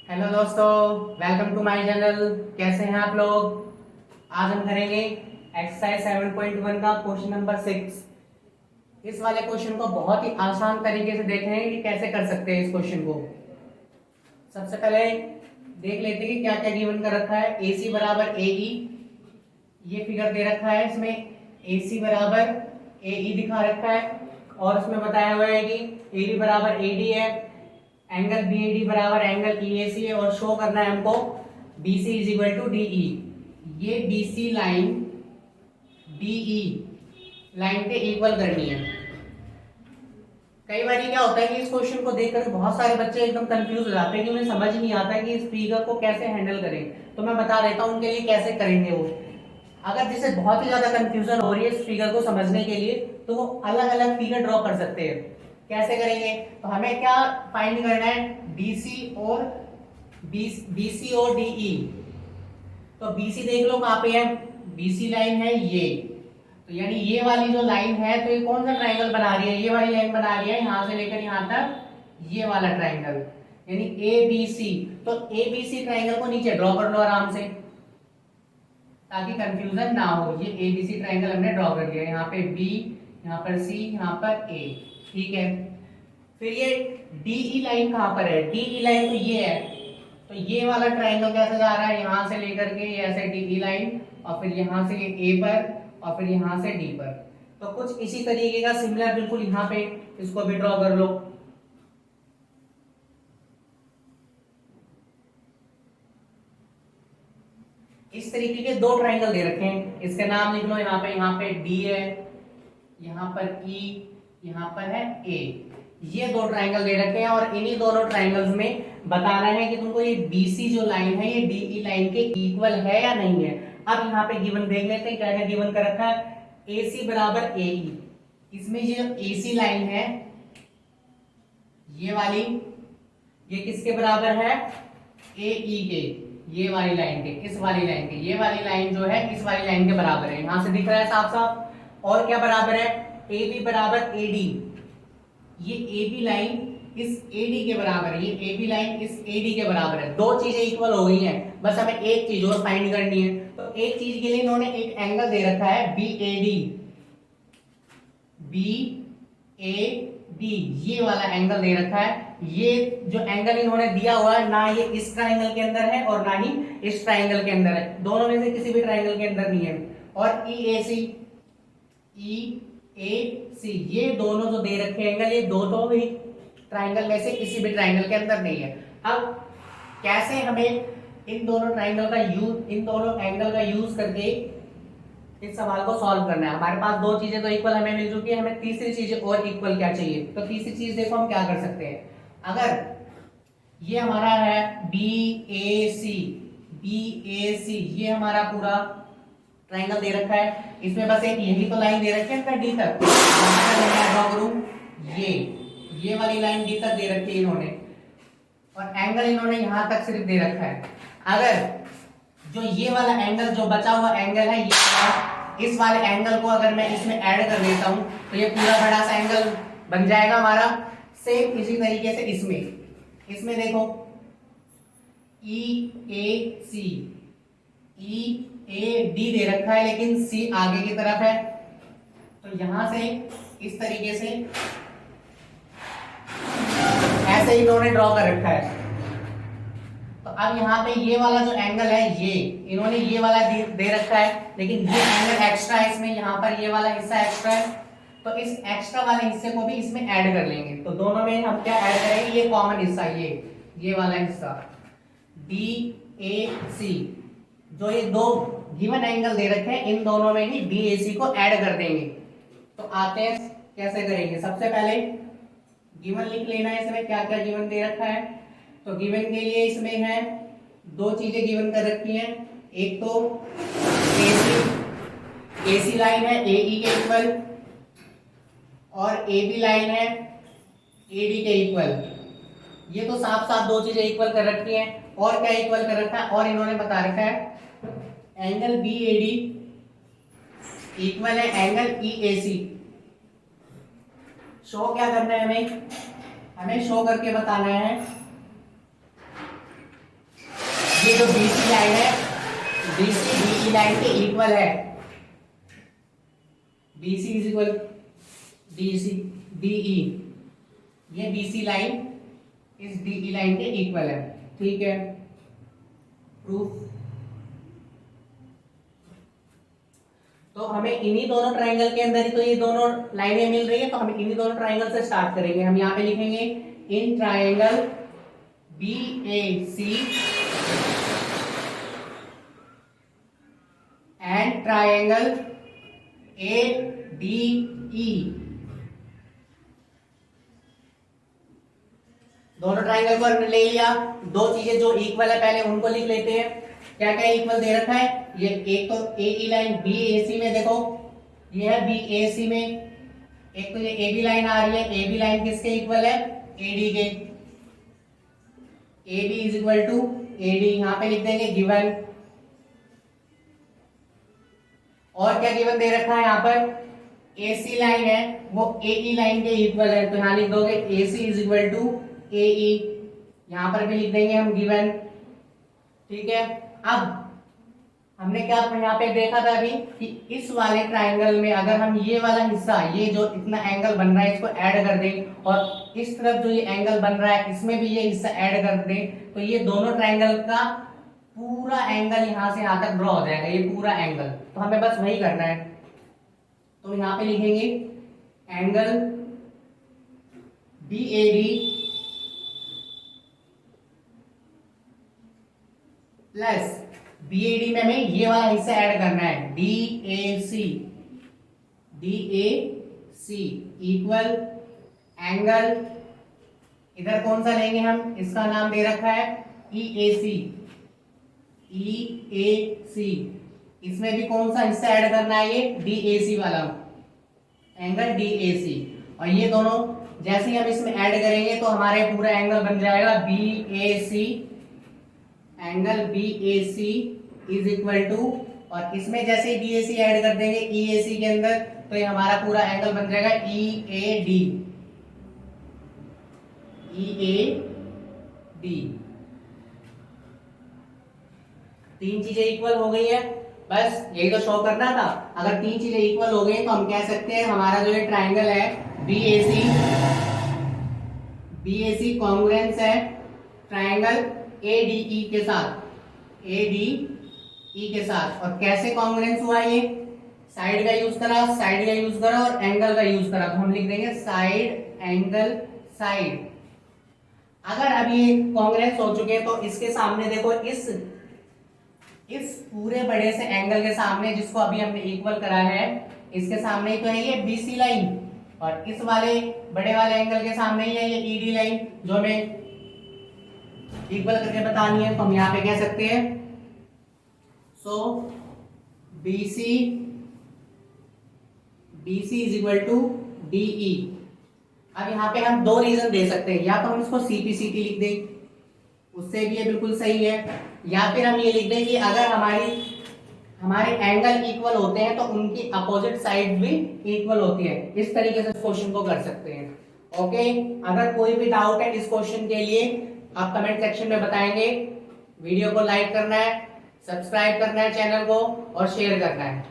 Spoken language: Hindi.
हेलो दोस्तों, वेलकम टू माय चैनल। कैसे हैं आप लोग। आज हम करेंगे एक्सरसाइज 7.1 का क्वेश्चन नंबर 6। इस वाले क्वेश्चन को बहुत ही आसान तरीके से देख रहे हैं कि कैसे कर सकते हैं इस क्वेश्चन को। सबसे पहले देख लेते हैं कि क्या क्या गिवन कर रखा है। ए सी बराबर ए ई, ये फिगर दे रखा है। इसमें ए सी बराबर ए ई दिखा रखा है और उसमें बताया हुआ है कि ए डी बराबर ए डी है, एंगल बी ए डी बराबर एंगल ई ए सी है और शो करना है हमको B C is equal to D E. ये B C line D E line के इक्वल करनी है। कई बार क्या होता है कि इस क्वेश्चन को देखकर बहुत सारे बच्चे एकदम कंफ्यूज हो जाते हैं कि उन्हें समझ नहीं आता कि इस फिगर को कैसे हैंडल करें। तो मैं बता देता हूं उनके लिए कैसे करेंगे वो। अगर जिसे बहुत ही ज्यादा कंफ्यूजन हो रही है इस फिगर को समझने के लिए, तो वो अलग अलग फिगर ड्रॉ कर सकते हैं। कैसे करेंगे? तो हमें क्या फाइंड करना है, BC और BC और DE। तो BC देख लो कहां पे है, BC लाइन है ये। तो यानी ये वाली जो लाइन है, तो ये कौन सा ट्राइंगल बना रही है? ये वाली लाइन बना रही है यहां से लेकर यहां तक, ये वाला ट्राइंगल यानी ABC। तो ABC ट्राइंगल को नीचे ड्रॉ कर लो आराम से ताकि कंफ्यूजन ना हो। ये ABC ट्राइंगल हमने ड्रॉ कर लिया, यहाँ पे B, यहाँ पर C, यहाँ पर A। ठीक है। फिर ये DE लाइन कहां पर है? DE लाइन तो ये है। तो ये वाला ट्राइंगल कैसे जा रहा है? यहां से लेकर के ऐसे DE लाइन और फिर यहां से ये A पर और फिर यहां से D पर। तो कुछ इसी तरीके का सिमिलर बिल्कुल यहाँ पे इसको भी ड्रॉ कर लो। इस तरीके के दो ट्राइंगल दे रखे हैं, इसके नाम लिख लो। यहाँ पे D है, यहाँ पर E, यहाँ पर है A। ये दो ट्राइंगल दे रखे हैं और इन्हीं दोनों ट्राइंगल्स में बताना है कि तुमको ये BC जो लाइन है ये DE लाइन के इक्वल है या नहीं है। अब यहाँ पे गिवन देख लेते हैं क्या क्या गिवन कर रखा है। AC बराबर AE, इसमें ये AC लाइन है ये वाली, ये किसके बराबर है? AE के, ये वाली लाइन के, इस वाली लाइन के। ये वाली लाइन जो है इस वाली लाइन के बराबर है, यहां से दिख रहा है साफ साफ। और क्या बराबर है? AB बराबर AD, ये AB लाइन इस AD के बराबर है, ये AB लाइन इस AD के बराबर है। दो चीजें इक्वल हो गई हैं, बस हमें एक चीज और फाइंड करनी है। तो एक चीज के लिए इन्होंने एक एंगल दे रखा है BAD, BAD ये वाला एंगल दे रखा है। ये जो एंगल इन्होंने दिया हुआ है ना ये इस ट्राइंगल के अंदर है और ना ही इस ट्राइंगल के अंदर है, दोनों में से किसी भी ट्राइंगल के अंदर नहीं है। और EAC ये दोनों जो दे रखे एंगल, ये दोनों भी ट्राइंगल में से किसी भी ट्राइंगल के अंदर नहीं है। अब कैसे हमें इन दोनों एंगल का यूज करके इस सवाल को सॉल्व करना है। हमारे पास दो चीजें तो इक्वल हमें मिल चुकी है, हमें तीसरी चीज और इक्वल क्या चाहिए? तो तीसरी चीज देखो हम क्या कर सकते हैं। अगर ये हमारा है BAC, ये हमारा पूरा ट्राइंगल दे रखा है, इसमें बस एक यही तो लाइन दे रखी है D तक। ये वाली लाइन D तक दे रखी है इन्होंने और एंगल इन्होंने यहां तक सिर्फ दे रखा है। अगर जो ये वाला एंगल जो बचा हुआ एंगल है, ये इस वाले एंगल को अगर मैं इसमें ऐड कर देता हूं तो ये पूरा बड़ा सा एंगल बन जाएगा हमारा। सेम इसी तरीके से इसमें देखो EAD दे रखा है लेकिन C आगे की तरफ है, तो यहां से इस तरीके से ऐसे इन्होंने ड्रॉ कर रखा है। तो अब यहाँ पे ये वाला जो एंगल है, ये इन्होंने ये वाला दे रखा है लेकिन ये एंगल एक्स्ट्रा है इसमें, यहाँ पर ये वाला हिस्सा एक्स्ट्रा है। तो इस एक्स्ट्रा वाले हिस्से को भी इसमें ऐड कर लेंगे। तो दोनों में हम क्या ऐड करेंगे? ये कॉमन हिस्सा, ये वाला हिस्सा BAC, जो ये दो गिवन एंगल दे रखे हैं इन दोनों में ही BAC को ऐड कर देंगे। तो आते हैं कैसे करेंगे। सबसे पहले गिवन लिख लेना है, इसमें क्या क्या गिवन दे रखा है। तो गिवन के लिए इसमें है दो चीजें गिवन कर रखी हैं। एक तो AC लाइन है AE के इक्वल और AB लाइन है AD के इक्वल। ये तो साफ साफ दो चीजें इक्वल कर रखी हैं। और क्या इक्वल कर रखा है? और इन्होंने बता रखा है एंगल BAD इक्वल है एंगल EAC। शो क्या करना है हमें शो करके बताना है जो BC लाइन है BC DE लाइन के इक्वल है। BC is equal DC DE, ये BC लाइन इस DE लाइन के इक्वल है। ठीक है, प्रूफ। तो हमें इन्हीं दोनों ट्रायंगल के अंदर ही तो ये दोनों लाइनें मिल रही है, तो हम इन्हीं दोनों ट्रायंगल से स्टार्ट करेंगे। हम यहाँ पे लिखेंगे in triangle BAC and triangle ADE, दोनों ट्रायंगल को हमने ले लिया। दो चीजें जो इक्वल है पहले उनको लिख लेते हैं। क्या क्या इक्वल दे रखा है, ये एक तो AE लाइन BAC में देखो, ये है BAC में, एक तो ये AB लाइन आ रही है, AB लाइन किसके इक्वल है, AD के। AB is equal to AD, यहां पे लिख देंगे गिवन। और क्या गिवन दे रखा है यहाँ पर, AC लाइन है वो AE लाइन के इक्वल है, तो यहां लिख दोगे AC is equal to AE, यहां पर भी लिख देंगे हम गिवन। ठीक है, अब हमने क्या यहाँ पे देखा था अभी कि इस वाले ट्रायंगल में अगर हम ये वाला हिस्सा, ये जो इतना एंगल बन रहा है इसको ऐड कर दें, और इस तरफ जो ये एंगल बन रहा है इसमें भी ये हिस्सा ऐड कर दें, तो ये दोनों ट्रायंगल का पूरा एंगल यहाँ से यहाँ तक ड्रॉ हो जाएगा, ये पूरा एंगल। तो हमें बस वही करना है, तो यहाँ पे लिखेंगे एंगल BAD प्लस BAD में हमें ये वाला हिस्सा ऐड करना है, DAC इक्वल एंगल, इधर कौन सा लेंगे हम, इसका नाम दे रखा है EAC, इसमें भी कौन सा हिस्सा ऐड करना है, ये DAC वाला एंगल DAC। और ये दोनों जैसे ही हम इसमें ऐड करेंगे तो हमारे पूरा एंगल बन जाएगा BAC, angle BAC is equal to, और इसमें जैसे ही BAC ऐड कर देंगे EAC के अंदर तो ये हमारा पूरा एंगल बन जाएगा EAD। तीन चीजें इक्वल हो गई है, बस यही तो शो करना था। अगर तीन चीजें इक्वल हो गई तो हम कह सकते हैं हमारा जो ये ट्रायंगल है BAC कॉन्ग्रुएंस है ट्रायंगल ADE के साथ, ADE के साथ। और कैसे कॉन्ग्रुएंस हुआ, ये साइड का यूज करा, साइड का यूज करा और एंगल का यूज करा, तो हम लिख देंगे साइड एंगल साइड। अगर अब ये कॉन्ग्रुएंस हो चुके हैं तो इसके सामने देखो, इस पूरे बड़े से एंगल के सामने जिसको अभी हमने इक्वल करा है, इसके सामने ही तो है ये BC लाइन, और इस वाले बड़े वाले एंगल के सामने ही है ये ED लाइन जो हमें इक्वल करके बतानी है। तो हम यहाँ पे कह सकते हैं so BC is equal to DE। अब यहाँ पे हम दो रीजन दे सकते हैं, या तो हम इसको CPCT लिख दें, उससे भी ये बिल्कुल सही है, या फिर हम ये लिख दें कि अगर हमारे एंगल इक्वल होते हैं तो उनकी अपोजिट साइड भी इक्वल होती है। इस तरीके से क्वेश्चन को कर सकते हैं। ओके, अगर कोई भी डाउट है इस क्वेश्चन के लिए आप कमेंट सेक्शन में बताएंगे। वीडियो को लाइक करना है, सब्सक्राइब करना है चैनल को और शेयर करना है।